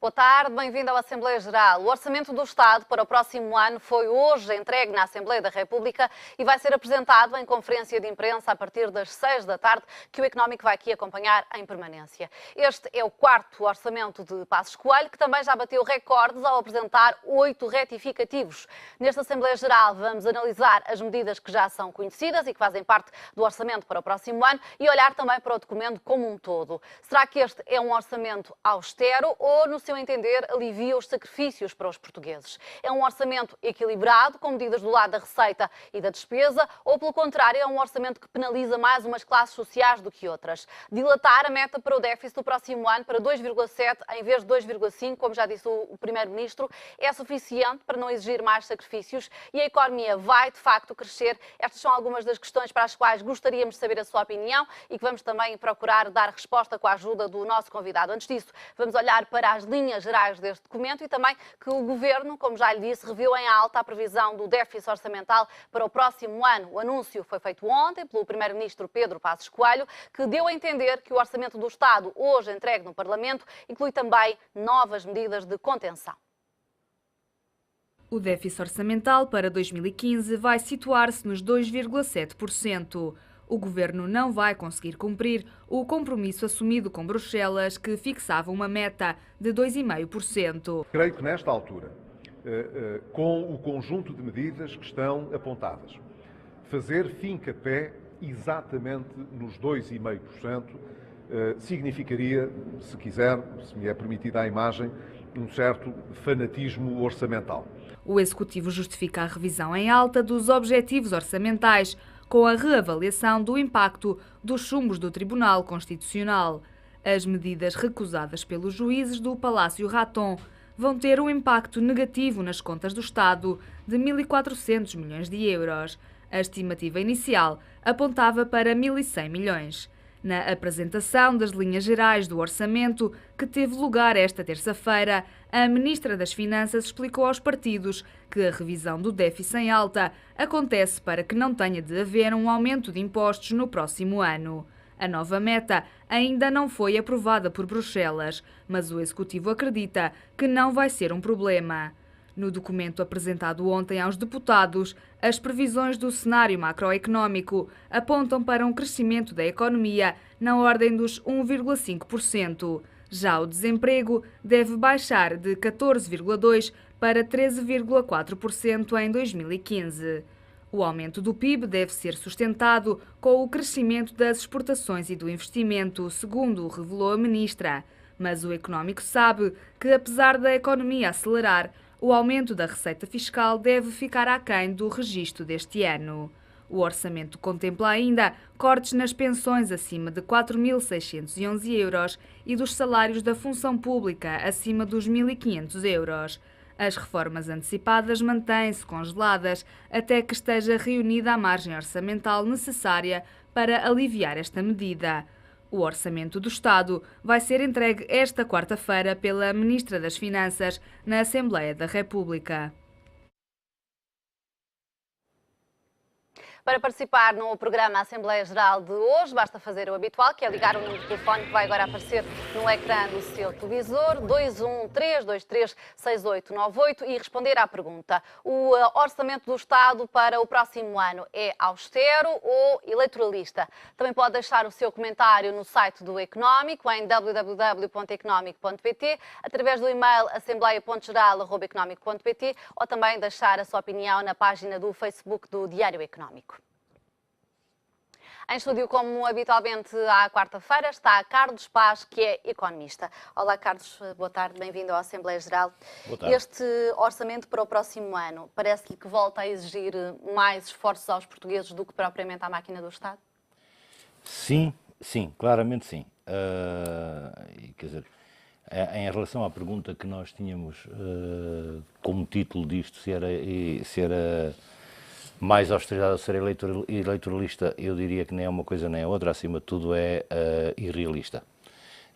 Boa tarde, bem-vindo à Assembleia Geral. O Orçamento do Estado para o próximo ano foi hoje entregue na Assembleia da República e vai ser apresentado em conferência de imprensa a partir das 6 da tarde, que o Económico vai aqui acompanhar em permanência. Este é o quarto orçamento de Passos Coelho, que também já bateu recordes ao apresentar 8 retificativos. Nesta Assembleia Geral vamos analisar as medidas que já são conhecidas e que fazem parte do orçamento para o próximo ano e olhar também para o documento como um todo. Será que este é um orçamento austero ou, no seu entender, alivia os sacrifícios para os portugueses? É um orçamento equilibrado, com medidas do lado da receita e da despesa, ou, pelo contrário, é um orçamento que penaliza mais umas classes sociais do que outras? Dilatar a meta para o déficit do próximo ano para 2,7 em vez de 2,5, como já disse o Primeiro-Ministro, é suficiente para não exigir mais sacrifícios e a economia vai, de facto, crescer? Estas são algumas das questões para as quais gostaríamos de saber a sua opinião e que vamos também procurar dar resposta com a ajuda do nosso convidado. Antes disso, vamos olhar para as linhas gerais deste documento e também que o Governo, como já lhe disse, reviu em alta a previsão do déficit orçamental para o próximo ano. O anúncio foi feito ontem pelo Primeiro-Ministro Pedro Passos Coelho, que deu a entender que o Orçamento do Estado, hoje entregue no Parlamento, inclui também novas medidas de contenção. O déficit orçamental para 2015 vai situar-se nos 2,7%. O Governo não vai conseguir cumprir o compromisso assumido com Bruxelas, que fixava uma meta de 2,5%. Creio que nesta altura, com o conjunto de medidas que estão apontadas, fazer fincapé exatamente nos 2,5% significaria, se quiser, se me é permitida a imagem, um certo fanatismo orçamental. O Executivo justifica a revisão em alta dos objetivos orçamentais com a reavaliação do impacto dos chumbos do Tribunal Constitucional. As medidas recusadas pelos juízes do Palácio Raton vão ter um impacto negativo nas contas do Estado de 1.400 milhões de euros. A estimativa inicial apontava para 1.100 milhões. Na apresentação das linhas gerais do orçamento, que teve lugar esta terça-feira, a Ministra das Finanças explicou aos partidos que a revisão do déficit em alta acontece para que não tenha de haver um aumento de impostos no próximo ano. A nova meta ainda não foi aprovada por Bruxelas, mas o Executivo acredita que não vai ser um problema. No documento apresentado ontem aos deputados, as previsões do cenário macroeconómico apontam para um crescimento da economia na ordem dos 1,5%. Já o desemprego deve baixar de 14,2% para 13,4% em 2015. O aumento do PIB deve ser sustentado com o crescimento das exportações e do investimento, segundo revelou a ministra. Mas o económico sabe que, apesar da economia acelerar, o aumento da receita fiscal deve ficar aquém do registro deste ano. O orçamento contempla ainda cortes nas pensões acima de 4.611 euros e dos salários da função pública acima dos 1.500 euros. As reformas antecipadas mantêm-se congeladas até que esteja reunida a margem orçamental necessária para aliviar esta medida. O Orçamento do Estado vai ser entregue esta quarta-feira pela Ministra das Finanças na Assembleia da República. Para participar no programa Assembleia Geral de hoje, basta fazer o habitual, que é ligar o número de telefone que vai agora aparecer no ecrã do seu televisor, 213236898, e responder à pergunta: o orçamento do Estado para o próximo ano é austero ou eleitoralista? Também pode deixar o seu comentário no site do Económico, em www.economico.pt, através do e-mail assembleia.geral@economico.pt, ou também deixar a sua opinião na página do Facebook do Diário Económico. Em estúdio, como habitualmente à quarta-feira, está Carlos Paz, que é economista. Olá, Carlos, boa tarde, bem-vindo à Assembleia Geral. Boa tarde. Este orçamento para o próximo ano, parece-lhe que volta a exigir mais esforços aos portugueses do que propriamente à máquina do Estado? Sim, claramente sim. Quer dizer, em relação à pergunta que nós tínhamos como título disto, se era mais austeridade ou ser eleitoralista, eu diria que nem é uma coisa nem é outra, acima de tudo é irrealista.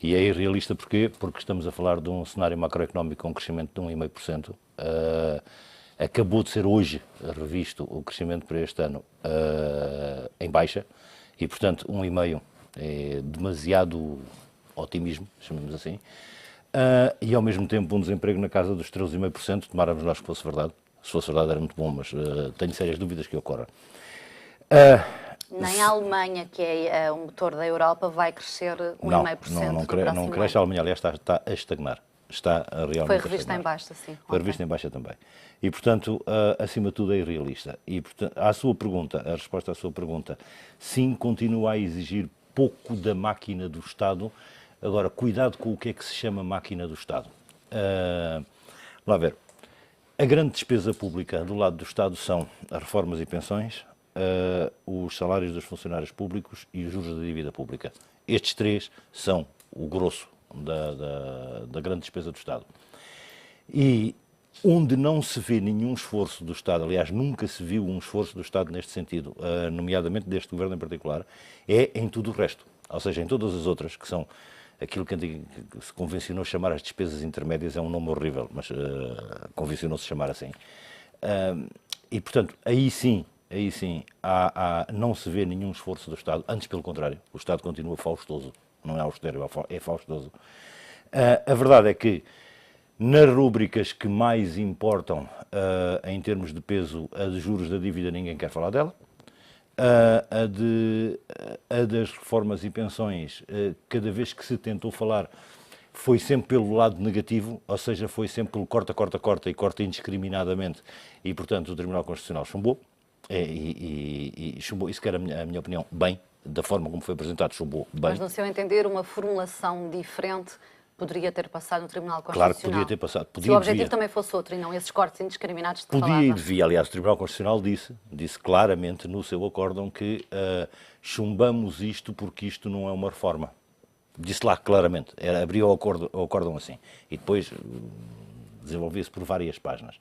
E é irrealista porquê? Porque estamos a falar de um cenário macroeconómico com um crescimento de 1,5%. Acabou de ser hoje revisto o crescimento para este ano em baixa e, portanto, 1,5% é demasiado otimismo, chamemos assim. E ao mesmo tempo um desemprego na casa dos 13,5%, tomáramos nós que fosse verdade. Se fosse verdade era muito bom, mas tenho sérias dúvidas que ocorra. Nem a Alemanha, que é o motor da Europa, vai crescer 1,5% no próximo não cresce. ano. A Alemanha, aliás, está a estagnar. Está realmente Foi a revista estagnar. em baixa, sim. Foi revista em baixa também. E, portanto, acima de tudo é irrealista. E, portanto, a resposta à sua pergunta, sim, continua a exigir pouco da máquina do Estado. Agora, cuidado com o que é que se chama máquina do Estado. Lá ver. A grande despesa pública do lado do Estado são as reformas e pensões, os salários dos funcionários públicos e os juros da dívida pública. Estes três são o grosso da grande despesa do Estado. E onde não se vê nenhum esforço do Estado, aliás, nunca se viu um esforço do Estado neste sentido, nomeadamente deste governo em particular, é em tudo o resto. Ou seja, em todas as outras, que são aquilo que se convencionou chamar as despesas intermédias, é um nome horrível, mas convencionou-se chamar assim. E, portanto, aí sim, não se vê nenhum esforço do Estado, antes pelo contrário, o Estado continua faustoso, não é austero, é faustoso. A verdade é que, nas rúbricas que mais importam em termos de peso, a de juros da dívida, ninguém quer falar dela. A das reformas e pensões, cada vez que se tentou falar, foi sempre pelo lado negativo, ou seja, foi sempre pelo corta e corta indiscriminadamente, e, portanto, o Tribunal Constitucional chumbou, e chumbou, isso que era a minha opinião, bem, da forma como foi apresentado, chumbou bem. Mas, no seu entender, uma formulação diferente poderia ter passado no Tribunal Claro Constitucional? que podia ter passado. Se o objetivo também fosse outro e não esses cortes indiscriminados de que Podia falava. e devia. Aliás, o Tribunal Constitucional disse claramente no seu acórdão que chumbamos isto porque isto não é uma reforma. Disse lá claramente. Abriu o acórdão assim. E depois desenvolvia-se por várias páginas.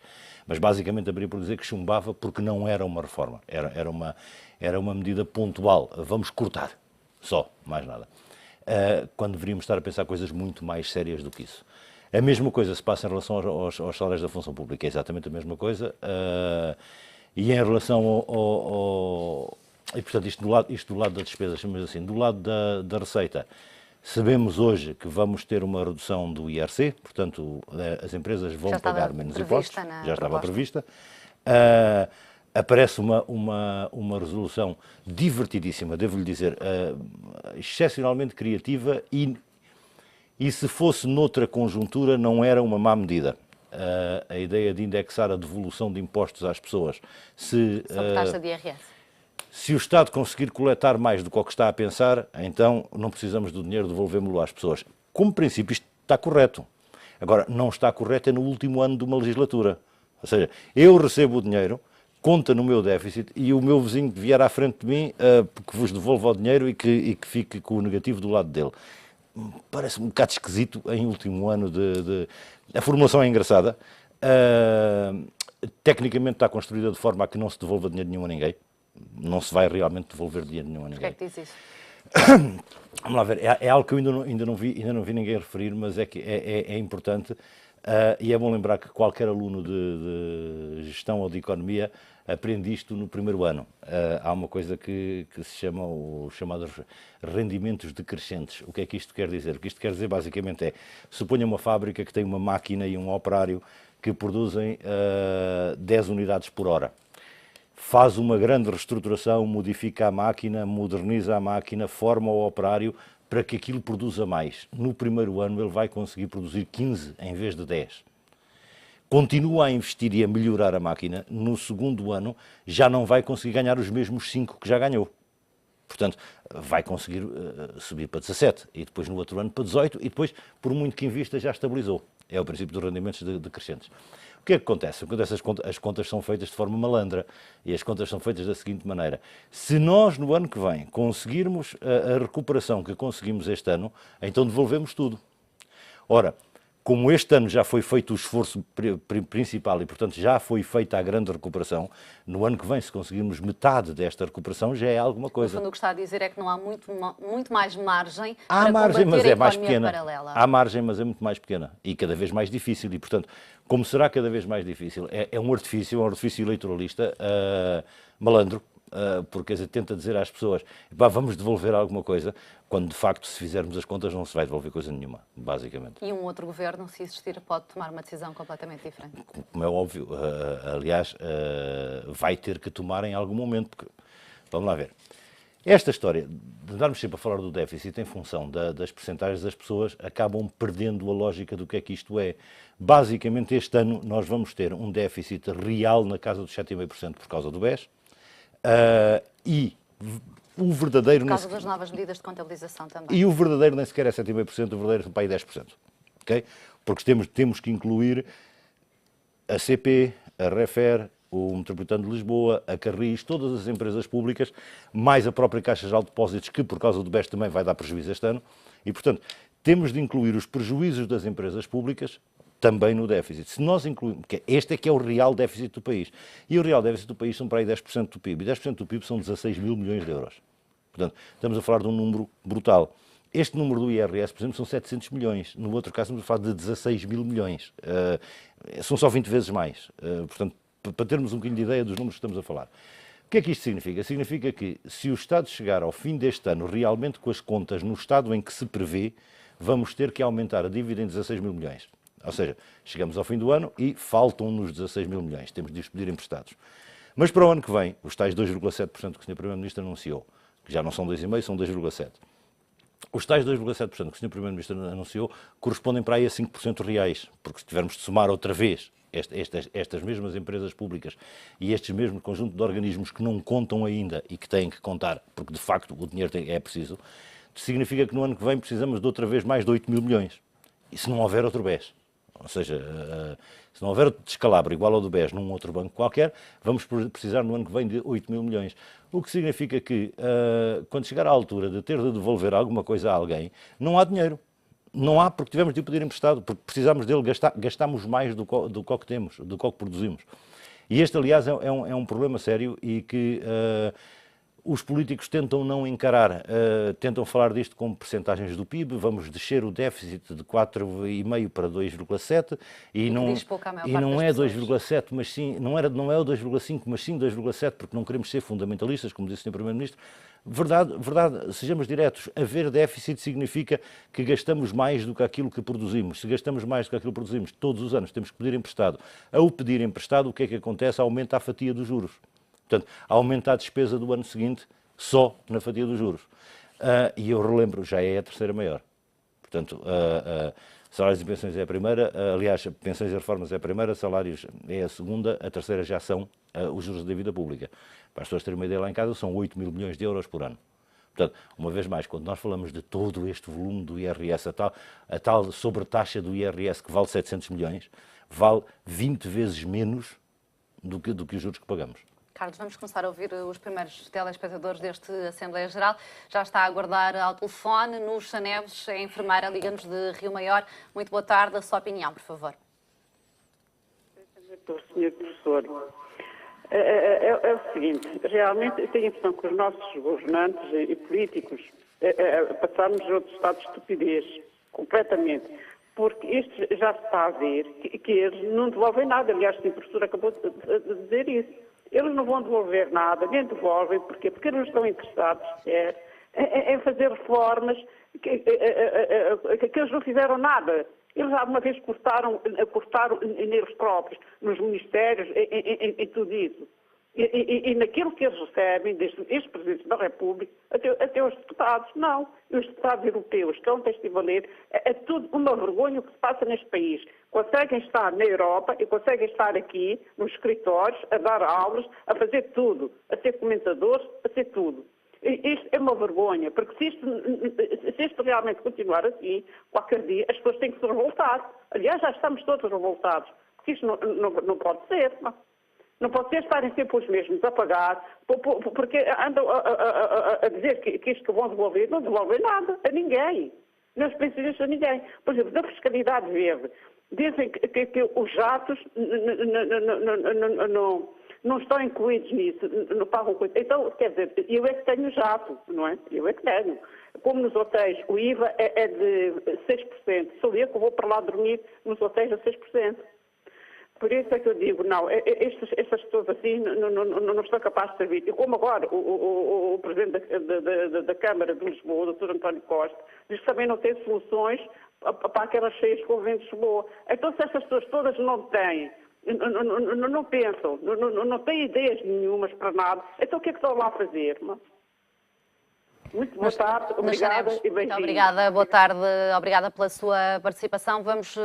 Mas basicamente abriu por dizer que chumbava porque não era uma reforma. Era uma medida pontual. Vamos cortar. Só, mais nada. Quando deveríamos estar a pensar coisas muito mais sérias do que isso. A mesma coisa se passa em relação aos salários da função pública, é exatamente a mesma coisa. E em relação e, portanto, isto do lado da despesa, chamamos assim, do lado da receita, sabemos hoje que vamos ter uma redução do IRC, portanto, as empresas vão pagar menos impostos, já estava prevista. Aparece uma resolução divertidíssima, devo-lhe dizer, excepcionalmente criativa e se fosse noutra conjuntura não era uma má medida. A ideia de indexar a devolução de impostos às pessoas. Sobre taxa de IRS. Se o Estado conseguir coletar mais do que o que está a pensar, então não precisamos do dinheiro, devolvemos-lo às pessoas. Como princípio isto está correto. Agora, não está correto é no último ano de uma legislatura. Ou seja, eu recebo o dinheiro, conta no meu déficit e o meu vizinho que vier à frente de mim, que vos devolva o dinheiro e que fique com o negativo do lado dele. Parece um bocado esquisito em último ano A formulação é engraçada. Tecnicamente está construída de forma a que não se devolva dinheiro nenhum a ninguém. Não se vai realmente devolver dinheiro nenhum a ninguém. Porquê é que diz isso? Vamos lá ver. É algo que eu ainda não vi ninguém referir, mas é que é importante. E é bom lembrar que qualquer aluno de gestão ou de economia aprende isto no primeiro ano. Há uma coisa que se chama os chamados rendimentos decrescentes. O que é que isto quer dizer? O que isto quer dizer basicamente é, suponha uma fábrica que tem uma máquina e um operário que produzem 10 unidades por hora. Faz uma grande reestruturação, modifica a máquina, moderniza a máquina, forma o operário para que aquilo produza mais. No primeiro ano ele vai conseguir produzir 15 em vez de 10. Continua a investir e a melhorar a máquina, no segundo ano já não vai conseguir ganhar os mesmos 5 que já ganhou. Portanto, vai conseguir subir para 17 e depois no outro ano para 18 e depois, por muito que invista, já estabilizou. É o princípio dos rendimentos decrescentes. O que é que acontece? As contas são feitas de forma malandra e as contas são feitas da seguinte maneira. Se nós, no ano que vem, conseguirmos a recuperação que conseguimos este ano, então devolvemos tudo. Ora, como este ano já foi feito o esforço principal e, portanto, já foi feita a grande recuperação, no ano que vem, se conseguirmos metade desta recuperação, já é alguma coisa. No fundo, o que está a dizer é que não há muito mais margem Há para margem, mas combater é a mais economia pequena. paralela. Há margem, mas é muito mais pequena e cada vez mais difícil. E, portanto, como será cada vez mais difícil? É um artifício eleitoralista malandro. porque tenta dizer às pessoas, vamos devolver alguma coisa, quando de facto, se fizermos as contas, não se vai devolver coisa nenhuma, basicamente. E um outro governo, se existir, pode tomar uma decisão completamente diferente. Como é óbvio, aliás, vai ter que tomar em algum momento, porque, vamos lá ver, esta história de andarmos sempre a falar do déficit em função das percentagens das pessoas acabam perdendo a lógica do que é que isto é. Basicamente, este ano nós vamos ter um déficit real na casa dos 7,5% por causa do BES, e o verdadeiro... Por causa das novas medidas de contabilização também. E o verdadeiro nem sequer é 7,5%, o verdadeiro é para aí 10%. Okay? Porque temos que incluir a CP, a Refer, o Metropolitano de Lisboa, a Carris, todas as empresas públicas, mais a própria Caixa Geral de Depósitos, que por causa do BES também vai dar prejuízo este ano. E, portanto, temos de incluir os prejuízos das empresas públicas também no déficit. Se nós incluirmos, este é que é o real déficit do país. E o real déficit do país são para aí 10% do PIB. E 10% do PIB são 16 mil milhões de euros. Portanto, estamos a falar de um número brutal. Este número do IRS, por exemplo, são 700 milhões. No outro caso, estamos a falar de 16 mil milhões. São só 20 vezes mais. Portanto, para termos um bocadinho de ideia dos números que estamos a falar. O que é que isto significa? Significa que, se o Estado chegar ao fim deste ano realmente com as contas no estado em que se prevê, vamos ter que aumentar a dívida em 16 mil milhões. Ou seja, chegamos ao fim do ano e faltam-nos 16 mil milhões. Temos de os pedir emprestados. Mas para o ano que vem, os tais 2,7% que o Sr. Primeiro-Ministro anunciou, que já não são 2,5%, são 2,7%. Os tais 2,7% que o Sr. Primeiro-Ministro anunciou correspondem para aí a 5% reais, porque se tivermos de somar outra vez estas mesmas empresas públicas e estes mesmos conjunto de organismos que não contam ainda e que têm que contar, porque de facto o dinheiro é preciso, significa que no ano que vem precisamos de outra vez mais de 8 mil milhões. E se não houver outro BES. Ou seja, se não houver outro descalabro igual ao do BES num outro banco qualquer, vamos precisar no ano que vem de 8 mil milhões. O que significa que, quando chegar à altura de ter de devolver alguma coisa a alguém, não há dinheiro. Não há, porque tivemos de pedir emprestado, porque precisamos dele, gastamos mais do que temos, do que produzimos. E este, aliás, é um problema sério e que os políticos tentam não encarar, tentam falar disto como percentagens do PIB, vamos descer o déficit de 4,5% para 2,7% e não é 2,7%, mas sim, não é o 2,5%, mas sim 2,7%, porque não queremos ser fundamentalistas, como disse o Sr. Primeiro-Ministro. Verdade, sejamos diretos, haver déficit significa que gastamos mais do que aquilo que produzimos. Se gastamos mais do que aquilo que produzimos todos os anos, temos que pedir emprestado. Ao pedir emprestado, o que é que acontece? Aumenta a fatia dos juros. Portanto, aumenta a despesa do ano seguinte só na fatia dos juros. E eu relembro, já é a terceira maior. Portanto, salários e pensões é a primeira, aliás, pensões e reformas é a primeira, salários é a segunda, a terceira já são os juros da dívida pública. Para as pessoas terem uma ideia lá em casa, são 8 mil milhões de euros por ano. Portanto, uma vez mais, quando nós falamos de todo este volume do IRS, a tal sobretaxa do IRS que vale 700 milhões, vale 20 vezes menos do que os juros que pagamos. Carlos, vamos começar a ouvir os primeiros telespectadores deste Assembleia Geral. Já está a aguardar ao telefone, nos Chaneves, a enfermeira Liga-nos de Rio Maior. Muito boa tarde, a sua opinião, por favor. Senhor professor, é o seguinte, realmente eu tenho a impressão que os nossos governantes e políticos passamos a outro estado de estupidez, completamente, porque isto já se está a ver que eles não devolvem nada. Aliás, o professor acabou de dizer isso. Eles não vão devolver nada, nem devolvem, porque eles não estão interessados em fazer reformas que eles não fizeram nada. Eles alguma vez cortaram neles próprios, nos ministérios, em tudo isso. E naquilo que eles recebem, desde este Presidente da República até os deputados, não. E os deputados europeus, que é um testimonete, é tudo uma vergonha o que se passa neste país. Conseguem estar na Europa e conseguem estar aqui, nos escritórios, a dar aulas, a fazer tudo, a ser comentadores, a ser tudo. Isto é uma vergonha, porque se isto realmente continuar assim, qualquer dia as pessoas têm que se revoltar. Aliás, já estamos todos revoltados, porque isto não pode ser, não. Não pode ser estarem sempre os mesmos a pagar, porque andam a dizer que isto que vão devolver, não devolvem nada a ninguém. Nem os pensionistas a ninguém. Por exemplo, da fiscalidade verde, dizem que os jatos não estão incluídos nisso, não pagam coisa. Então, quer dizer, eu é que tenho jato, não é? Eu é que tenho. Como nos hotéis, o IVA é de 6%. Sou eu que vou para lá dormir nos hotéis a 6%. Por isso é que eu digo, não, estas pessoas assim não estão capazes de servir. E como agora o Presidente da Câmara de Lisboa, o Dr. António Costa, diz que também não tem soluções para aquelas cheias que houve em Lisboa. Então, se essas pessoas todas não têm, não pensam, não têm ideias nenhumas para nada, então o que é que estão lá a fazer? Muito boa tarde, obrigada e beijinhos. Muito obrigada, boa tarde, obrigada pela sua participação. Vamos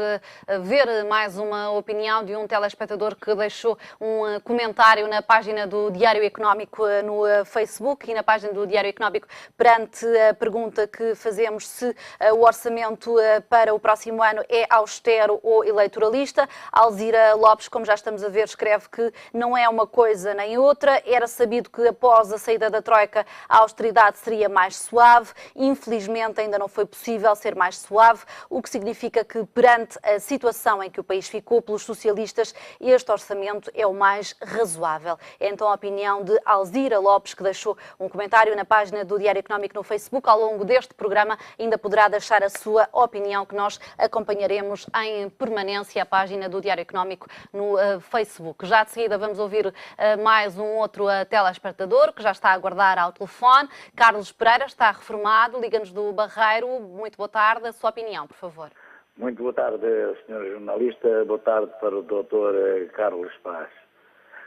ver mais uma opinião de um telespectador que deixou um comentário na página do Diário Económico no Facebook e na página do Diário Económico perante a pergunta que fazemos se o orçamento para o próximo ano é austero ou eleitoralista. Alzira Lopes, como já estamos a ver, escreve que não é uma coisa nem outra. Era sabido que após a saída da Troika a austeridade seria mais suave. Infelizmente ainda não foi possível ser mais suave, o que significa que perante a situação em que o país ficou pelos socialistas, este orçamento é o mais razoável. É então a opinião de Alzira Lopes, que deixou um comentário na página do Diário Económico no Facebook. Ao longo deste programa ainda poderá deixar a sua opinião, que nós acompanharemos em permanência a página do Diário Económico no Facebook. Já de seguida vamos ouvir mais um outro telespectador que já está a aguardar ao telefone. Carlos Pereira está reformado, liga-nos do Barreiro. Muito boa tarde, a sua opinião, por favor. Muito boa tarde, Sr. Jornalista. Boa tarde para o Dr. Carlos Paz.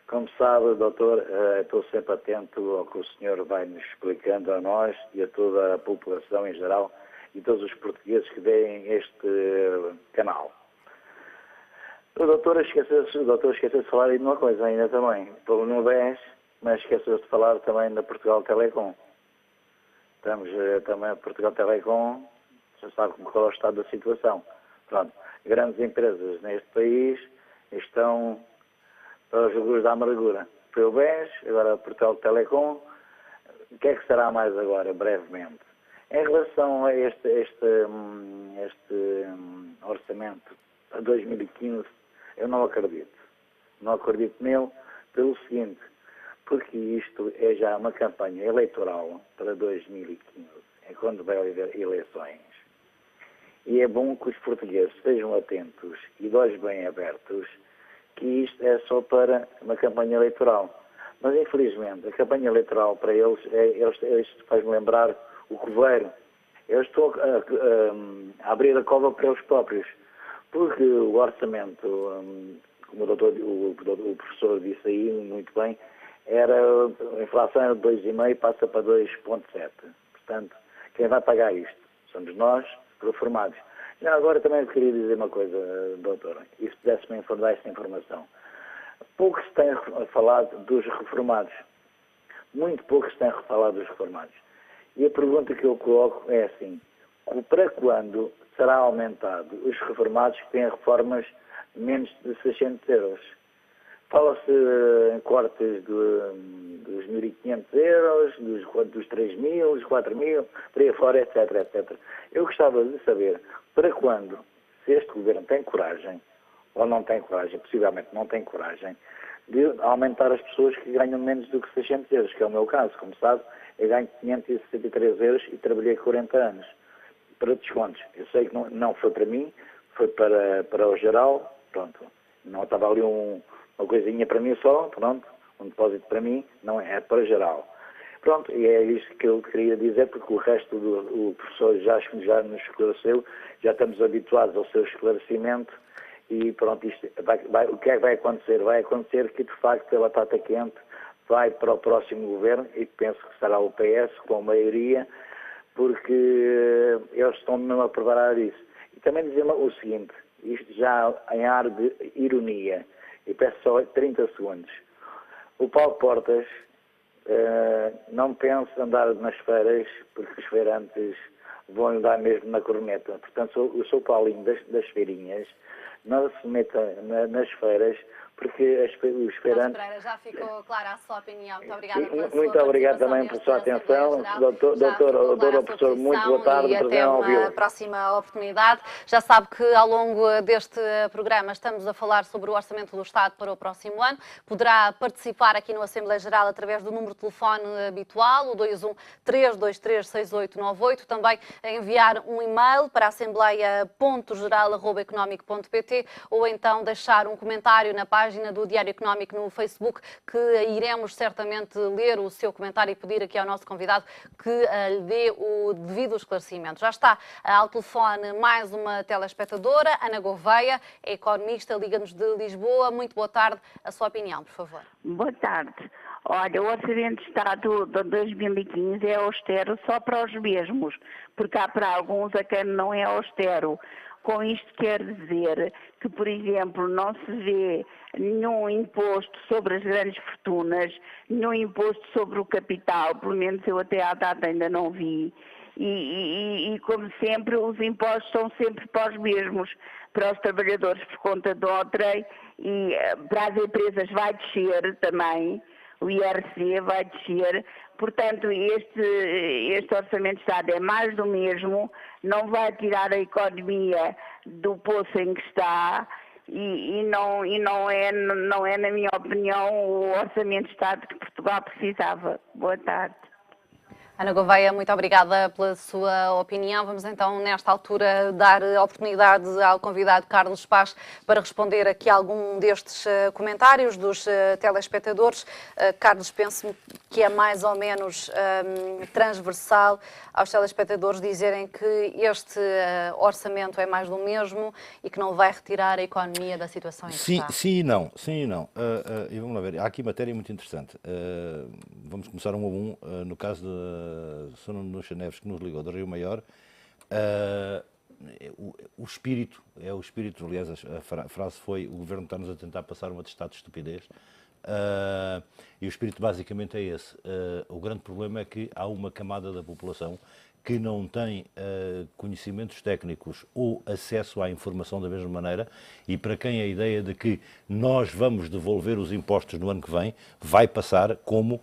Como sabe, doutor, estou sempre atento ao que o senhor vai nos explicando a nós e a toda a população em geral e todos os portugueses que veem este canal. O doutor esqueceu de falar de uma coisa ainda também. Estou no BES, mas esqueceu de falar também da Portugal Telecom. Estamos também a Portugal Telecom, já sabe qual é o estado da situação. Pronto, grandes empresas neste país estão para os juros da amargura. Foi o BES, agora a Portugal Telecom. O que é que será mais agora, brevemente? Em relação a este orçamento a 2015, eu não acredito. Não acredito nele pelo seguinte, porque isto é já uma campanha eleitoral para 2015, é quando vai haver eleições. E é bom que os portugueses estejam atentos e de olhos bem abertos que isto é só para uma campanha eleitoral. Mas, infelizmente, a campanha eleitoral para eles faz-me lembrar o coveiro. Eles estão a abrir a cova para eles próprios, porque o orçamento, como o professor disse aí muito bem, a inflação era de 2,5%, passa para 2,7%. Portanto, quem vai pagar isto? Somos nós, reformados. Já agora também eu queria dizer uma coisa, doutora, e se pudesse-me dar esta informação. Pouco se tem falado dos reformados. Muito pouco se tem falado dos reformados. E a pergunta que eu coloco é assim, para quando será aumentado os reformados que têm reformas menos de 600 euros? Fala-se em cortes dos 1.500 euros, dos 3.000, dos 4.000, por aí fora, etc, etc. Eu gostava de saber para quando, se este governo tem coragem, ou não tem coragem, possivelmente não tem coragem, de aumentar as pessoas que ganham menos do que 600 euros, que é o meu caso. Como sabe, eu ganho 563 euros e trabalhei 40 anos para descontos. Eu sei que não foi para mim, foi para o geral, pronto. Não estava ali uma coisinha para mim só, pronto, um depósito para mim, não é para geral. Pronto, e é isto que eu queria dizer, porque o resto o professor já nos esclareceu, já estamos habituados ao seu esclarecimento e pronto, o que é que vai acontecer? Vai acontecer que, de facto, a batata quente vai para o próximo governo e penso que será o PS com a maioria, porque eles estão mesmo a preparar isso. E também dizer o seguinte, isto já em ar de ironia, e peço só 30 segundos. O Paulo Portas não pensa andar nas feiras, porque os feirantes vão lhe dar mesmo na corneta. Portanto, eu sou o Paulinho das feirinhas, não se meta nas feiras, porque o Carlos esperanto... Pereira, já ficou clara a sua opinião. Muito obrigada pela sua Muito obrigado também por sua atenção. Doutor professor, muito boa tarde. E até uma próxima oportunidade. Já sabe que ao longo deste programa estamos a falar sobre o Orçamento do Estado para o próximo ano. Poderá participar aqui no Assembleia Geral através do número de telefone habitual, o 21 323 6898. Também enviar um e-mail para assembleia.geral@economic.pt ou então deixar um comentário na página do Diário Económico no Facebook, que iremos certamente ler o seu comentário e pedir aqui ao nosso convidado que lhe dê o devido esclarecimento. Já está ao telefone mais uma telespectadora, Ana Gouveia, é economista, liga-nos de Lisboa. Muito boa tarde, a sua opinião, por favor. Boa tarde. Olha, o Orçamento de Estado de 2015 é austero só para os mesmos, porque há para alguns a quem não é austero. Com isto quer dizer que, por exemplo, não se vê nenhum imposto sobre as grandes fortunas, nenhum imposto sobre o capital, pelo menos eu até à data ainda não vi. E como sempre, os impostos são sempre para os mesmos, para os trabalhadores por conta do outrem e para as empresas vai descer também, o IRC vai descer. Portanto, este Orçamento de Estado é mais do mesmo, não vai tirar a economia do poço em que está e não é, na minha opinião, o Orçamento de Estado que Portugal precisava. Boa tarde. Ana Gouveia, muito obrigada pela sua opinião. Vamos então, nesta altura, dar oportunidade ao convidado Carlos Paz para responder aqui a algum destes comentários dos telespectadores. Carlos, penso que é mais ou menos transversal aos telespectadores dizerem que este orçamento é mais do mesmo e que não vai retirar a economia da situação em que está. Sim e não. E vamos lá ver, há aqui matéria muito interessante. Vamos começar um a um. No caso da Sra. Nuxa Neves, que nos ligou do Rio Maior, o espírito, aliás, a frase foi: o Governo está-nos a tentar passar um atestado de estupidez, e o espírito basicamente é esse. O grande problema é que há uma camada da população que não tem conhecimentos técnicos ou acesso à informação da mesma maneira, e para quem a ideia de que nós vamos devolver os impostos no ano que vem vai passar como,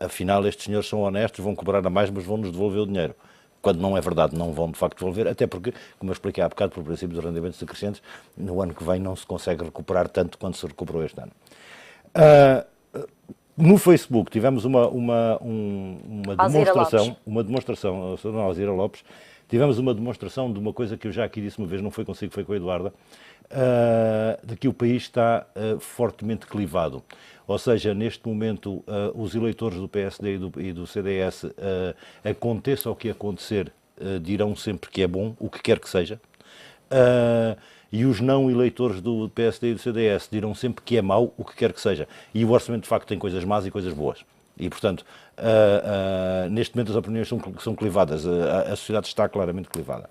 afinal, estes senhores são honestos, vão cobrar a mais, mas vão-nos devolver o dinheiro. Quando não é verdade, não vão de facto devolver, até porque, como eu expliquei há bocado, por princípio dos rendimentos decrescentes, no ano que vem não se consegue recuperar tanto quanto se recuperou este ano. No Facebook tivemos uma demonstração, a Sra. Alzira Lopes, tivemos uma demonstração de uma coisa que eu já aqui disse uma vez, não foi consigo, foi com a Eduarda, de que o país está fortemente clivado. Ou seja, neste momento, os eleitores do PSD e do CDS, aconteça o que acontecer, dirão sempre que é bom, o que quer que seja. E os não eleitores do PSD e do CDS dirão sempre que é mau, o que quer que seja. E o orçamento, de facto, tem coisas más e coisas boas. E, portanto, neste momento as opiniões são clivadas. A sociedade está claramente clivada.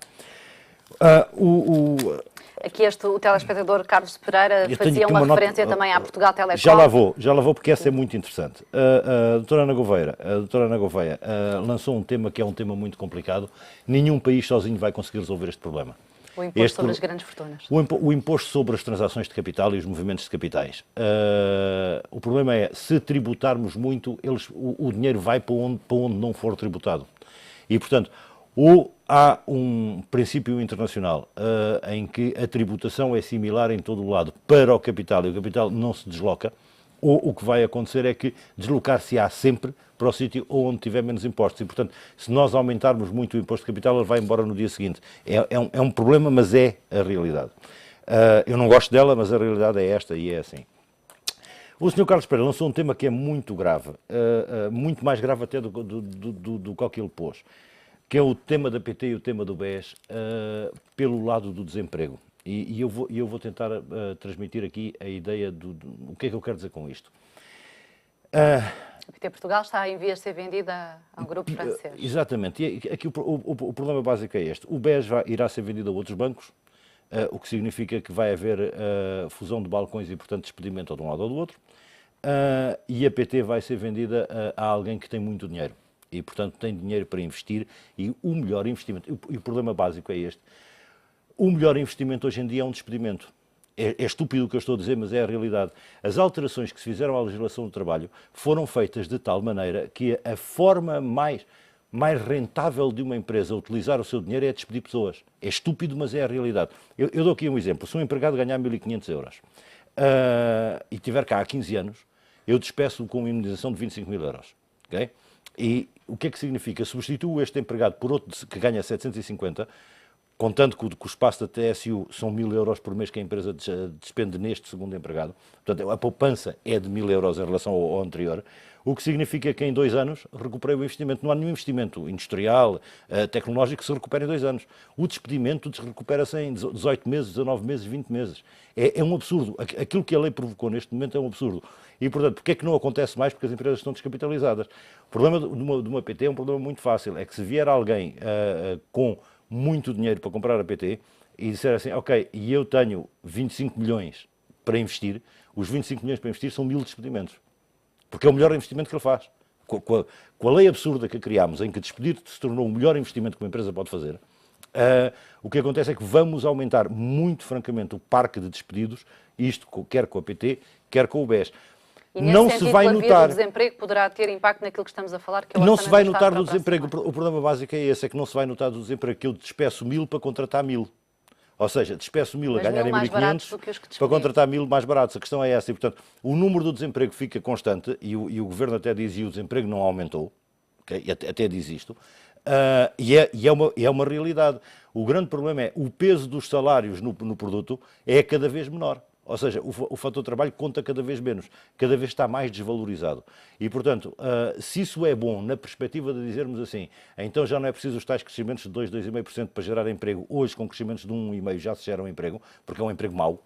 Aqui o telespectador Carlos Pereira fazia uma referência também à Portugal Telecom. Já lá vou, porque essa é muito interessante. A doutora Ana Gouveia lançou um tema que é um tema muito complicado. Nenhum país sozinho vai conseguir resolver este problema. O imposto sobre as grandes fortunas. O imposto sobre as transações de capital e os movimentos de capitais. O problema é, se tributarmos muito, o dinheiro vai para onde não for tributado. E, portanto, ou há um princípio internacional em que a tributação é similar em todo o lado para o capital e o capital não se desloca, ou o que vai acontecer é que deslocar-se-á sempre para o sítio onde tiver menos impostos. E, portanto, se nós aumentarmos muito o imposto de capital, ele vai embora no dia seguinte. É um problema, mas é a realidade. Eu não gosto dela, mas a realidade é esta e é assim. O Sr. Carlos Pereira lançou um tema que é muito grave, muito mais grave até do que ele pôs, que é o tema da PT e o tema do BES, pelo lado do desemprego. E eu vou tentar transmitir aqui a ideia do que é que eu quero dizer com isto. A PT Portugal está em vias de ser vendida a um grupo francês. Exatamente. E aqui o problema básico é este. O BES irá ser vendido a outros bancos, o que significa que vai haver fusão de balcões e, portanto, despedimento de um lado ou do outro. E a PT vai ser vendida a alguém que tem muito dinheiro. E, portanto, tem dinheiro para investir. E o melhor investimento... E o problema básico é este. O melhor investimento hoje em dia é um despedimento. é estúpido o que eu estou a dizer, mas é a realidade. As alterações que se fizeram à legislação do trabalho foram feitas de tal maneira que a forma mais rentável de uma empresa utilizar o seu dinheiro é despedir pessoas. É estúpido, mas é a realidade. Eu dou aqui um exemplo. Se um empregado ganhar 1.500 euros e estiver cá há 15 anos, eu despeço-o com uma indenização de 25.000 euros. Okay? E o que é que significa? Substituo este empregado por outro que ganha 750, contando que o espaço da TSU são 1.000 euros por mês que a empresa despende neste segundo empregado. Portanto, a poupança é de 1.000 euros em relação ao anterior, o que significa que em 2 anos recuperei o investimento. Não há nenhum investimento industrial, tecnológico que se recupere em 2 anos. O despedimento recupera-se em 18 meses, 19 meses, 20 meses. É um absurdo. Aquilo que a lei provocou neste momento é um absurdo. E, portanto, porquê é que não acontece mais? Porque as empresas estão descapitalizadas. O problema de uma PT é um problema muito fácil. É que se vier alguém com muito dinheiro para comprar a PT e disser assim, ok, e eu tenho 25 milhões para investir, os 25 milhões para investir são 1.000 despedimentos. Porque é o melhor investimento que ele faz. Com a lei absurda que criámos, em que despedir se tornou o melhor investimento que uma empresa pode fazer, o que acontece é que vamos aumentar muito francamente o parque de despedidos, isto quer com a PT, quer com o BES. E nesse não sentido, se vai a via notar. do desemprego poderá ter impacto naquilo que estamos a falar, que é o Não se vai orçamento do notar Estado do para o próximo desemprego. ano. O problema básico é esse, é que não se vai notar do desemprego, que eu despeço 1.000 para contratar 1.000. Ou seja, despeço 1.000 a Mas ganharem 1.000 mais baratos 1.500 do que os que para despedi. contratar 1.000 mais baratos. A questão é essa. E, portanto, o número do desemprego fica constante e o Governo até diz e o desemprego não aumentou. Okay? Até diz isto. E é uma realidade. O grande problema é o peso dos salários no produto é cada vez menor. Ou seja, o fator trabalho conta cada vez menos, cada vez está mais desvalorizado. E, portanto, se isso é bom na perspectiva de dizermos assim, então já não é preciso os tais crescimentos de 2, 2,5% para gerar emprego, hoje com crescimentos de 1,5% já se gera um emprego, porque é um emprego mau,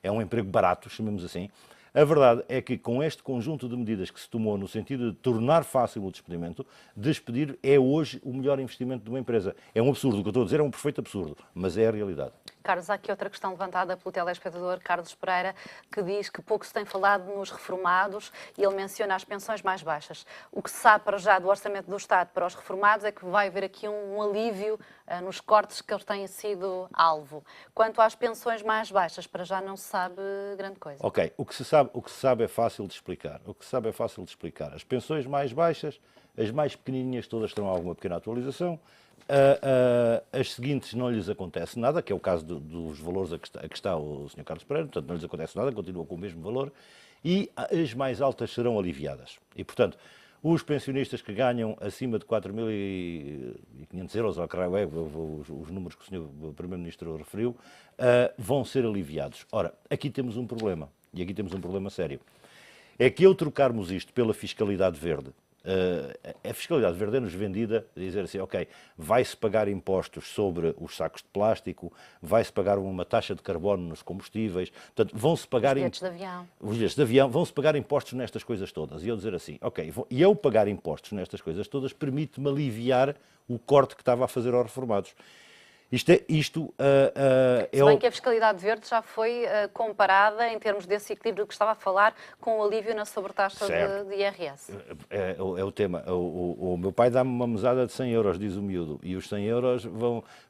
é um emprego barato, chamemos assim. A verdade é que com este conjunto de medidas que se tomou no sentido de tornar fácil o despedimento, despedir é hoje o melhor investimento de uma empresa. É um absurdo, o que eu estou a dizer é um perfeito absurdo, mas é a realidade. Carlos, há aqui outra questão levantada pelo telespectador Carlos Pereira, que diz que pouco se tem falado nos reformados e ele menciona as pensões mais baixas. O que se sabe para já do Orçamento do Estado para os reformados é que vai haver aqui um alívio nos cortes que eles têm sido alvo. Quanto às pensões mais baixas, para já não se sabe grande coisa. Ok, o que se sabe é fácil de explicar. As pensões mais baixas, as mais pequenininhas, todas terão alguma pequena atualização. As seguintes não lhes acontece nada, que é o caso dos valores a que está o Sr. Carlos Pereira, portanto não lhes acontece nada, continuam com o mesmo valor, e as mais altas serão aliviadas. E, portanto, os pensionistas que ganham acima de 4.500 euros, ou creio os números que o Sr. Primeiro-Ministro referiu, vão ser aliviados. Ora, aqui temos um problema, e aqui temos um problema sério. É que ao trocarmos isto pela fiscalidade verde, a fiscalidade verde é-nos vendida a dizer assim, ok, vai-se pagar impostos sobre os sacos de plástico, vai-se pagar uma taxa de carbono nos combustíveis, portanto, vão-se pagar... Os bilhetes de avião. Os bilhetes de avião, vão-se pagar impostos nestas coisas todas. E eu dizer assim, ok, e eu pagar impostos nestas coisas todas permite-me aliviar o corte que estava a fazer aos reformados. Se bem que a fiscalidade verde já foi comparada, em termos desse equilíbrio que estava a falar, com o alívio na sobretaxa de IRS. É o tema. O meu pai dá-me uma mesada de 100 euros, diz o miúdo, e os 100 euros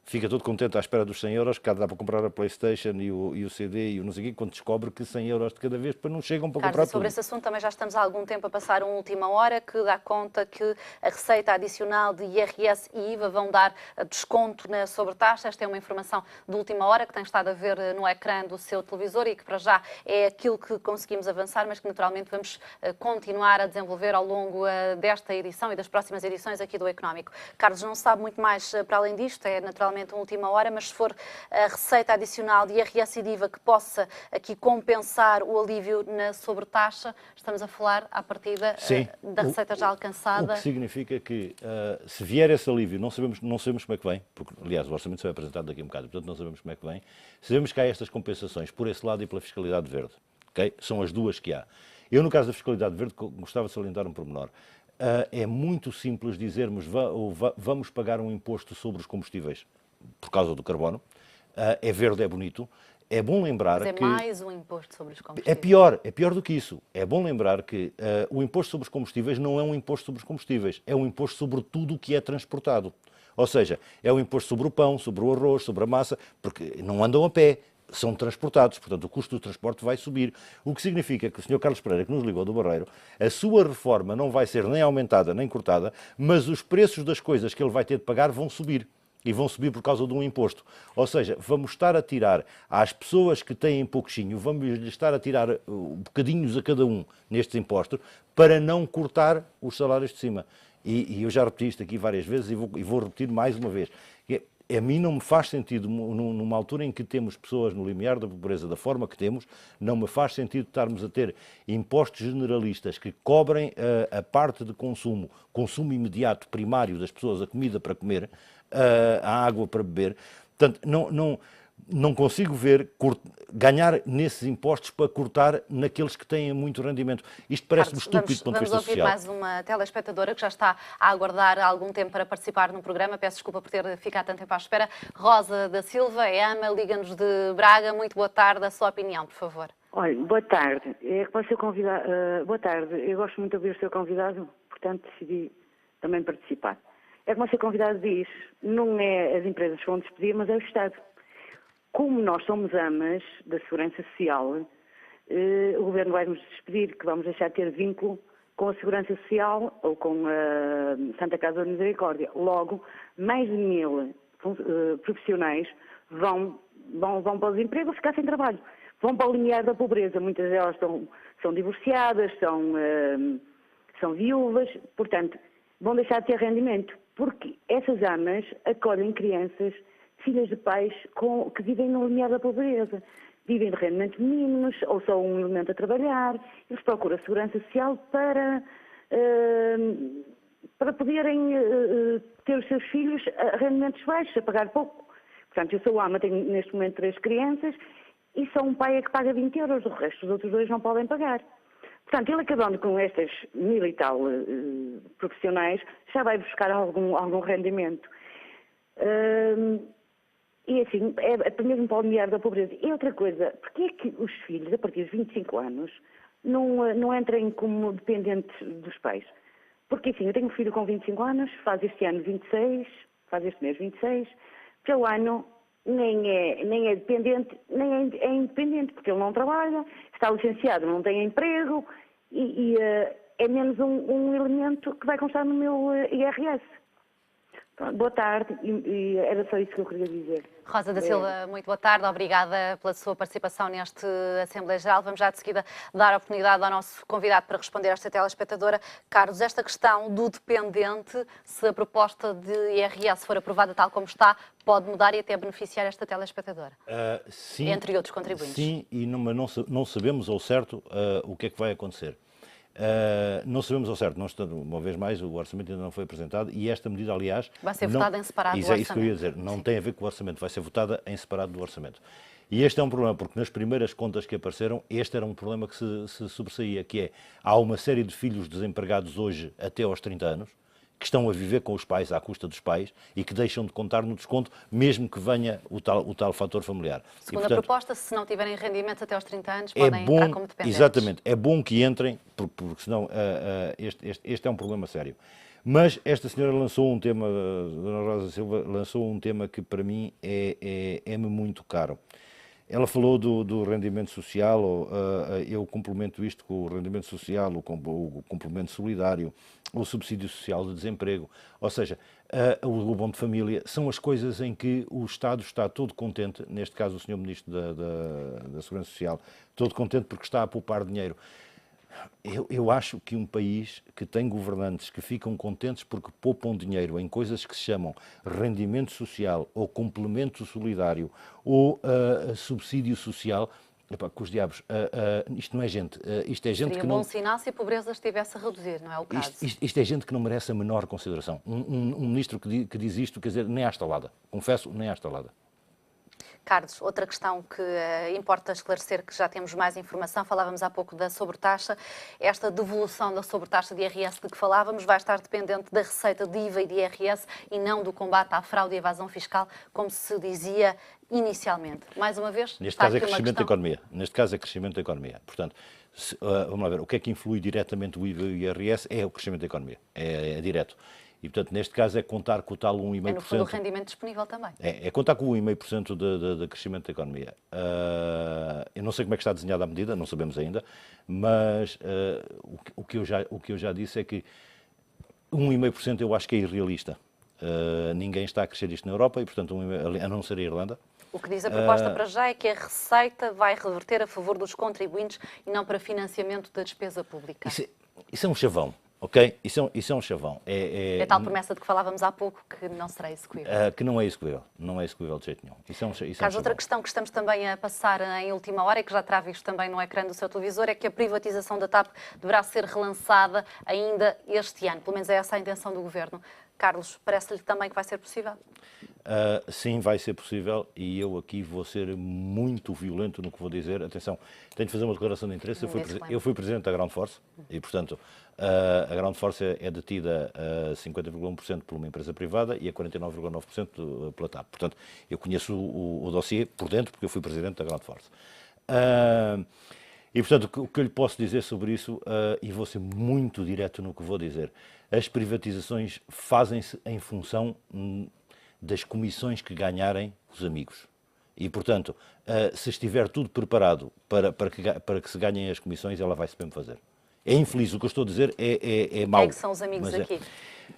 fica todo contente à espera dos 100 euros, que dá para comprar a PlayStation e o CD e o não sei o quê, quando descobre que 100 euros de cada vez depois não chegam para comprar tudo. Sobre esse assunto também já estamos há algum tempo a passar uma última hora, que dá conta que a receita adicional de IRS e IVA vão dar desconto na sobretaxa. Esta é uma informação de última hora que tem estado a ver no ecrã do seu televisor e que para já é aquilo que conseguimos avançar, mas que naturalmente vamos continuar a desenvolver ao longo desta edição e das próximas edições aqui do Económico. Carlos não sabe muito mais para além disto, é naturalmente uma última hora, mas se for a receita adicional de IRS e de IVA que possa aqui compensar o alívio na sobretaxa, estamos a falar à partida da receita já alcançada. O que significa que se vier esse alívio, não sabemos como é que vem, porque aliás o orçamento foi apresentado daqui a um bocado, portanto não sabemos como é que vem. Sabemos que há estas compensações por esse lado e pela fiscalidade verde. Okay? São as duas que há. Eu, no caso da fiscalidade verde, gostava de salientar um pormenor. É muito simples dizermos vamos pagar um imposto sobre os combustíveis por causa do carbono. É verde, é bonito. É bom lembrar que... Mas é mais um imposto sobre os combustíveis. É pior do que isso. É bom lembrar que o imposto sobre os combustíveis não é um imposto sobre os combustíveis, é um imposto sobre tudo o que é transportado. Ou seja, é um imposto sobre o pão, sobre o arroz, sobre a massa, porque não andam a pé. são transportados, portanto o custo do transporte vai subir, o que significa que o Sr. Carlos Pereira, que nos ligou do Barreiro, a sua reforma não vai ser nem aumentada nem cortada, mas os preços das coisas que ele vai ter de pagar vão subir. E vão subir por causa de um imposto. Ou seja, vamos estar a tirar às pessoas que têm pouquinho, vamos lhes estar a tirar bocadinhos a cada um nestes impostos para não cortar os salários de cima. E eu já repeti isto aqui várias vezes e vou repetir mais uma vez. A mim não me faz sentido, numa altura em que temos pessoas no limiar da pobreza da forma que temos, não me faz sentido estarmos a ter impostos generalistas que cobrem a parte de consumo imediato, primário das pessoas, a comida para comer, a água para beber. Portanto, não consigo ver ganhar nesses impostos para cortar naqueles que têm muito rendimento. Isto parece-me estúpido do ponto de vista social. Vamos ouvir mais uma telespectadora que já está a aguardar há algum tempo para participar no programa. Peço desculpa por ter ficado tanto tempo à espera. Rosa da Silva, é AMA, liga-nos de Braga. Muito boa tarde. A sua opinião, por favor. Olha, boa tarde. É que pode ser convidado. Boa tarde. Eu gosto muito de ouvir o seu convidado, portanto decidi também participar. É como o seu convidado diz, não é as empresas que vão despedir, mas é o Estado. Como nós somos amas da Segurança Social, o Governo vai nos despedir, que vamos deixar de ter vínculo com a Segurança Social ou com a Santa Casa da Misericórdia. Logo, mais de 1000 profissionais vão para os empregos ficar sem trabalho. Vão para o limiar da pobreza. Muitas delas são divorciadas, são viúvas, portanto, vão deixar de ter rendimento. Porque essas amas acolhem crianças, filhas de pais que vivem no limiar da pobreza. Vivem de rendimentos mínimos ou são um elemento a trabalhar. Eles procuram a segurança social para poderem ter os seus filhos a rendimentos baixos, a pagar pouco. Portanto, eu sou ama, tenho neste momento 3 crianças e só um pai é que paga 20 euros, o resto dos outros 2 não podem pagar. Portanto, ele acabando com estas 1000 e tal profissionais, já vai buscar algum rendimento. E assim, é mesmo para o limiar da pobreza. E outra coisa, porquê é que os filhos, a partir de 25 anos, não entrem como dependentes dos pais? Porque assim, eu tenho um filho com 25 anos, faz este ano 26, faz este mês 26, pelo ano nem é dependente, nem é independente, porque ele não trabalha, está licenciado, não tem emprego e é menos um elemento que vai constar no meu IRS. Pronto, boa tarde e era só isso que eu queria dizer. Rosa da Silva, muito boa tarde. Obrigada pela sua participação neste Assembleia Geral. Vamos já de seguida dar a oportunidade ao nosso convidado para responder a esta telespectadora. Carlos, esta questão do dependente, se a proposta de IRS for aprovada tal como está, pode mudar e até beneficiar esta telespectadora? Sim, entre outros contribuintes. Sim, mas não sabemos ao certo o que é que vai acontecer. Não sabemos ao certo, uma vez mais o orçamento ainda não foi apresentado e esta medida, aliás... Vai ser votada em separado do orçamento. É isso que eu ia dizer, não tem a ver com o orçamento, vai ser votada em separado do orçamento. E este é um problema, porque nas primeiras contas que apareceram, este era um problema que se sobressaía, que é, há uma série de filhos desempregados hoje até aos 30 anos, que estão a viver com os pais à custa dos pais e que deixam de contar no desconto, mesmo que venha o tal fator familiar. Segundo a proposta, se não tiverem rendimentos até aos 30 anos, podem entrar como dependentes. Exatamente, é bom que entrem, porque senão este é um problema sério. Mas esta senhora lançou um tema, Dona Rosa Silva, lançou um tema que para mim é-me muito caro. Ela falou do rendimento social, eu complemento isto com o rendimento social, o complemento solidário, o subsídio social de desemprego, ou seja, o abono de família, são as coisas em que o Estado está todo contente, neste caso o Sr. Ministro da Segurança Social, todo contente porque está a poupar dinheiro. Eu acho que um país que tem governantes que ficam contentes porque poupam dinheiro em coisas que se chamam rendimento social ou complemento solidário ou subsídio social, com os diabos, isto não é gente. Isto é gente Seria que bom não... sinal se a pobreza estivesse a reduzir, não é o caso? Isto é gente que não merece a menor consideração. Um ministro que diz isto, quer dizer, nem à estalada. Confesso, nem à estalada. Carlos, outra questão que importa esclarecer, que já temos mais informação, falávamos há pouco da sobretaxa. Esta devolução da sobretaxa de IRS de que falávamos vai estar dependente da receita de IVA e de IRS e não do combate à fraude e evasão fiscal, como se dizia inicialmente. Mais uma vez, neste caso é crescimento da economia. Neste caso é crescimento da economia. Portanto, vamos lá ver, o que é que influi diretamente o IVA e o IRS é o crescimento da economia. É direto. E, portanto, neste caso é contar com o tal 1,5%. É, no fundo, o rendimento disponível também. É contar com o 1,5% de crescimento da economia. Eu não sei como é que está desenhada a medida, não sabemos ainda, mas o que eu já disse é que 1,5% eu acho que é irrealista. Ninguém está a crescer isto na Europa e, portanto, a não ser a Irlanda. O que diz a proposta para já é que a receita vai reverter a favor dos contribuintes e não para financiamento da despesa pública. Isso é um chavão. Ok? Isso é um chavão. É tal promessa de que falávamos há pouco que não será execuível. Que não é execuível. Não é execuível de jeito nenhum. Isso é um Carlos, outra chavão. questão que estamos também a passar em última hora e que já terá visto também no ecrã do seu televisor é que a privatização da TAP deverá ser relançada ainda este ano. Pelo menos é essa a intenção do Governo. Carlos, parece-lhe também que vai ser possível? Sim, vai ser possível e eu aqui vou ser muito violento no que vou dizer. Atenção, tenho de fazer uma declaração de interesse. Eu fui presidente da Ground Force e, portanto, a Ground Force é detida a 50,1% por uma empresa privada e a 49,9% pela TAP. Portanto, eu conheço o dossiê por dentro porque eu fui presidente da Ground Force. E, portanto, o que eu lhe posso dizer sobre isso, e vou ser muito direto no que vou dizer, as privatizações fazem-se em função das comissões que ganharem os amigos. E, portanto, se estiver tudo preparado para que se ganhem as comissões, ela vai-se mesmo fazer. É infeliz, o que eu estou a dizer é mau. Quem é que são os amigos aqui?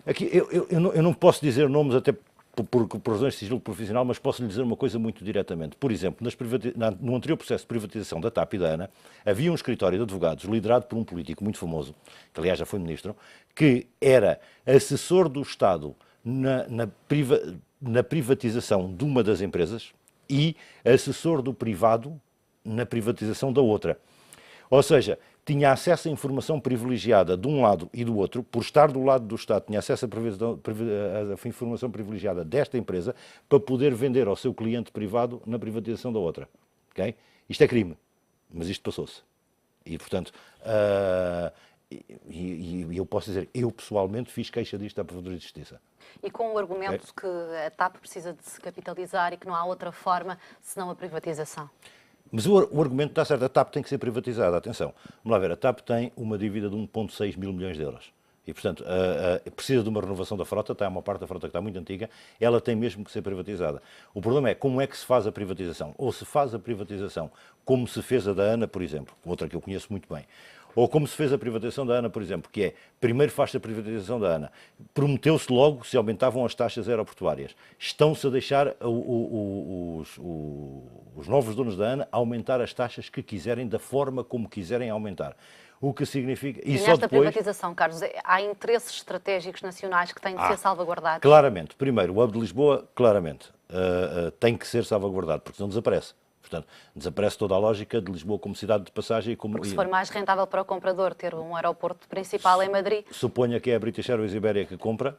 Aqui eu não posso dizer nomes até por razões de sigilo profissional, mas posso lhe dizer uma coisa muito diretamente. Por exemplo, no anterior processo de privatização da TAP e da ANA, havia um escritório de advogados liderado por um político muito famoso, que aliás já foi ministro, que era assessor do Estado na privatização de uma das empresas e assessor do privado na privatização da outra. Ou seja, tinha acesso a informação privilegiada de um lado e do outro, por estar do lado do Estado, tinha acesso a informação privilegiada desta empresa para poder vender ao seu cliente privado na privatização da outra. Okay? Isto é crime, mas isto passou-se. E, portanto, eu posso dizer, eu pessoalmente fiz queixa disto à Provedoria de Justiça. E com o argumento que a TAP precisa de se capitalizar e que não há outra forma senão a privatização. Mas o argumento está certo, a TAP tem que ser privatizada, atenção. Vamos lá ver, a TAP tem uma dívida de 1,6 mil milhões de euros. E, portanto, precisa de uma renovação da frota, está uma parte da frota que está muito antiga, ela tem mesmo que ser privatizada. O problema é como é que se faz a privatização. Ou se faz a privatização como se fez a da ANA, por exemplo, outra que eu conheço muito bem. Ou como se fez a privatização da ANA, por exemplo, que é, primeiro faz-se a privatização da ANA. Prometeu-se logo se aumentavam as taxas aeroportuárias. Estão-se a deixar os novos donos da ANA aumentar as taxas que quiserem, da forma como quiserem aumentar. O que significa... E nesta privatização, Carlos, há interesses estratégicos nacionais que têm de ser salvaguardados? Claramente. Primeiro, o hub de Lisboa, claramente, tem que ser salvaguardado, porque senão desaparece. Portanto, desaparece toda a lógica de Lisboa como cidade de passagem. Porque se for mais rentável para o comprador ter um aeroporto principal em Madrid... Suponha que é a British Airways Iberia que compra,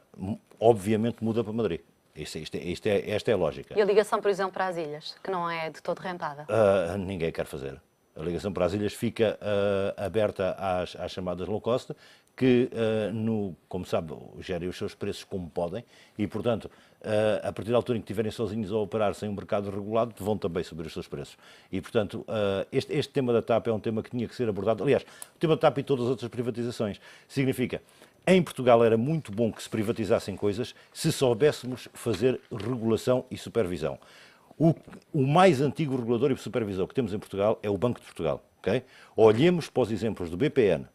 obviamente muda para Madrid. Esta é a lógica. E a ligação, por exemplo, para as ilhas, que não é de todo rentável? Ninguém quer fazer. A ligação para as ilhas fica aberta às chamadas low cost, que, como sabe, gerem os seus preços como podem e, portanto, a partir da altura em que estiverem sozinhos a operar sem um mercado regulado, vão também subir os seus preços. E, portanto, este tema da TAP é um tema que tinha que ser abordado. Aliás, o tema da TAP e todas as outras privatizações significa, em Portugal era muito bom que se privatizassem coisas se soubéssemos fazer regulação e supervisão. O mais antigo regulador e supervisor que temos em Portugal é o Banco de Portugal. Okay? Olhemos para os exemplos do BPN,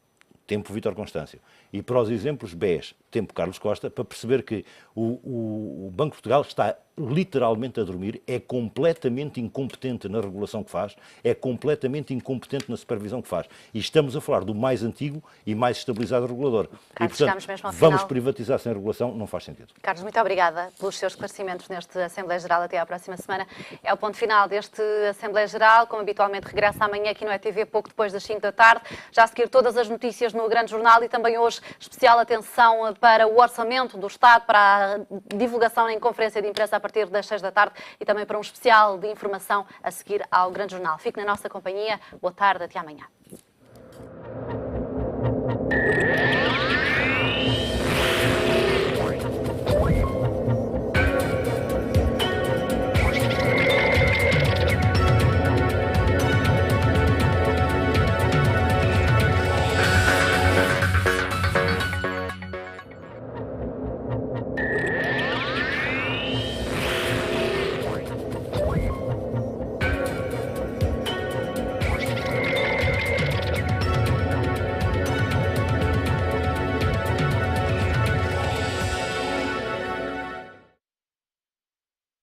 tempo Vítor Constâncio, e para os exemplos BES, tempo Carlos Costa, para perceber que o Banco de Portugal está literalmente a dormir, é completamente incompetente na regulação que faz, é completamente incompetente na supervisão que faz. E estamos a falar do mais antigo e mais estabilizado regulador. Carlos, e, portanto, vamos privatizar sem regulação, não faz sentido. Carlos, muito obrigada pelos seus esclarecimentos neste Assembleia Geral. Até à próxima semana. É o ponto final deste Assembleia Geral. Como habitualmente, regressa amanhã aqui no ETV, pouco depois das 5 da tarde. Já a seguir todas as notícias no Grande Jornal e também hoje especial atenção para o Orçamento do Estado, para a divulgação em conferência de imprensa a partir das 6 da tarde e também para um especial de informação a seguir ao Grande Jornal. Fique na nossa companhia. Boa tarde, até amanhã.